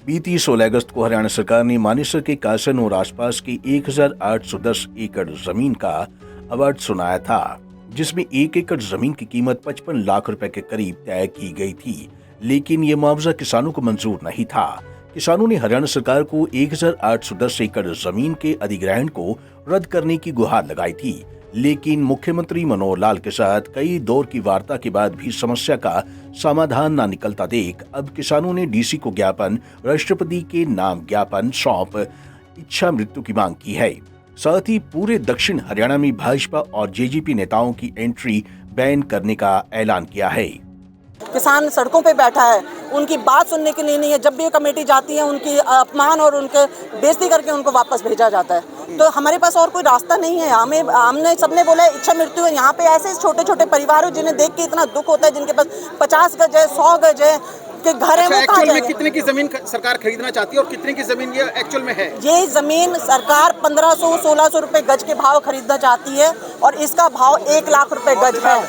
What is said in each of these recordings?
बीती 16 अगस्त को हरियाणा सरकार ने मानेसर के कासन और आसपास की 1810 एकड़ जमीन का अवार्ड सुनाया था, जिसमें 1 एकड़ जमीन की कीमत 55 लाख रुपए के करीब तय की गई थी। लेकिन ये मुआवजा किसानों को मंजूर नहीं था। किसानों ने हरियाणा सरकार को 1810 एकड़ जमीन के अधिग्रहण को रद्द करने की गुहार लगाई थी, लेकिन मुख्यमंत्री मनोहर लाल के साथ कई दौर की वार्ता के बाद भी समस्या का समाधान न निकलता देख अब किसानों ने डीसी को ज्ञापन, राष्ट्रपति के नाम ज्ञापन सौंप इच्छा मृत्यु की मांग की है। साथ ही पूरे दक्षिण हरियाणा में भाजपा और जेजेपी नेताओं की एंट्री बैन करने का ऐलान किया है। किसान सड़कों पे बैठा है, उनकी बात सुनने के लिए नहीं है। जब भी कमेटी जाती है उनकी अपमान और उनके बेइज्जती करके उनको वापस भेजा जाता है। तो हमारे पास और कोई रास्ता नहीं है। हमने सबने बोला है इच्छा मृत्यु है। यहाँ पे ऐसे छोटे छोटे परिवार हो जिन्हें देख के इतना दुख होता है, जिनके पास 50 गज है, 100 गज है के घर है। वो कहाँ जाएंगे? कितने की जमीन सरकार खरीदना चाहती है और कितने की जमीन ये एक्चुअल में है? ये जमीन सरकार 1500-1600 रुपए गज के भाव खरीदना चाहती है और इसका भाव 1 लाख रुपए गज है।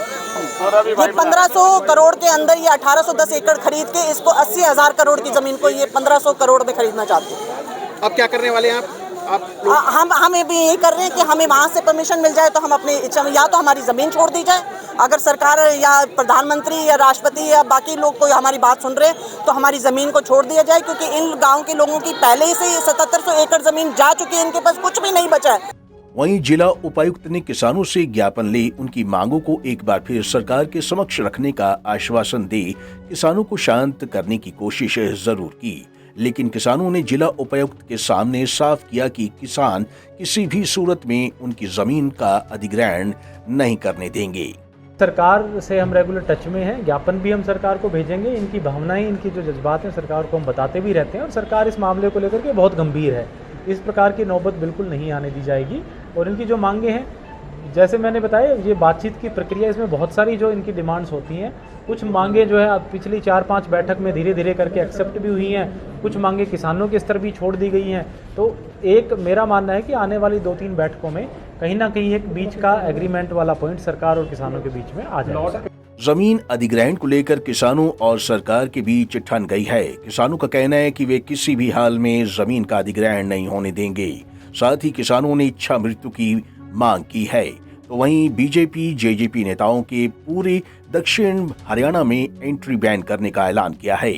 ये 1500 करोड़ के अंदर ये 1810 एकड़ खरीद के इसको 80,000 करोड़ की जमीन को ये 1500 करोड़ में खरीदना चाहते हैं। अब क्या करने वाले हैं आप? हम भी यही कर रहे हैं कि हमें वहाँ से परमिशन मिल जाए तो हम अपनी इच्छा में या तो हमारी ज़मीन छोड़ दी जाए, अगर सरकार या प्रधानमंत्री या राष्ट्रपति या बाकी लोग कोई हमारी बात सुन रहे हैं तो हमारी ज़मीन को छोड़ दिया जाए, क्योंकि इन गाँव के लोगों की पहले ही से 7700 एकड़ ज़मीन जा चुकी है, इनके पास कुछ भी नहीं बचा है। वहीं जिला उपायुक्त ने किसानों से ज्ञापन ले उनकी मांगों को एक बार फिर सरकार के समक्ष रखने का आश्वासन दे किसानों को शांत करने की कोशिश जरूर की, लेकिन किसानों ने जिला उपायुक्त के सामने साफ किया कि किसान किसी भी सूरत में उनकी जमीन का अधिग्रहण नहीं करने देंगे। सरकार से हम रेगुलर टच में हैं, ज्ञापन भी हम सरकार को भेजेंगे। इनकी भावनाएं, इनकी जो जज्बात हैं सरकार को हम बताते भी रहते हैं और सरकार इस मामले को लेकर के बहुत गंभीर है। इस प्रकार की नौबत बिल्कुल नहीं आने दी जाएगी। और इनकी जो मांगे हैं, जैसे मैंने बताया, ये बातचीत की प्रक्रिया, इसमें बहुत सारी जो इनकी डिमांड्स होती हैं, कुछ मांगे जो है पिछली 4-5 बैठक में धीरे धीरे करके एक्सेप्ट भी हुई हैं, कुछ मांगे किसानों के स्तर भी छोड़ दी गई हैं। तो एक मेरा मानना है कि आने वाली 2-3 बैठकों में कहीं ना कहीं एक बीच का एग्रीमेंट वाला पॉइंट सरकार और किसानों के बीच में आ जाएगा। जमीन अधिग्रहण को लेकर किसानों और सरकार के बीच ठन गई है। किसानों का कहना है कि वे किसी भी हाल में जमीन का अधिग्रहण नहीं होने देंगे। साथ ही किसानों ने इच्छा मृत्यु की मांग की है। तो वहीं बीजेपी जेजेपी नेताओं के पूरे दक्षिण हरियाणा में एंट्री बैन करने का ऐलान किया है।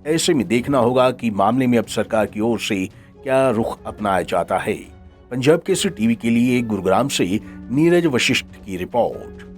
ऐसे में देखना होगा कि मामले में अब सरकार की ओर से क्या रुख अपनाया जाता है। पंजाब केसरी टीवी के लिए गुरुग्राम से नीरज वशिष्ठ की रिपोर्ट।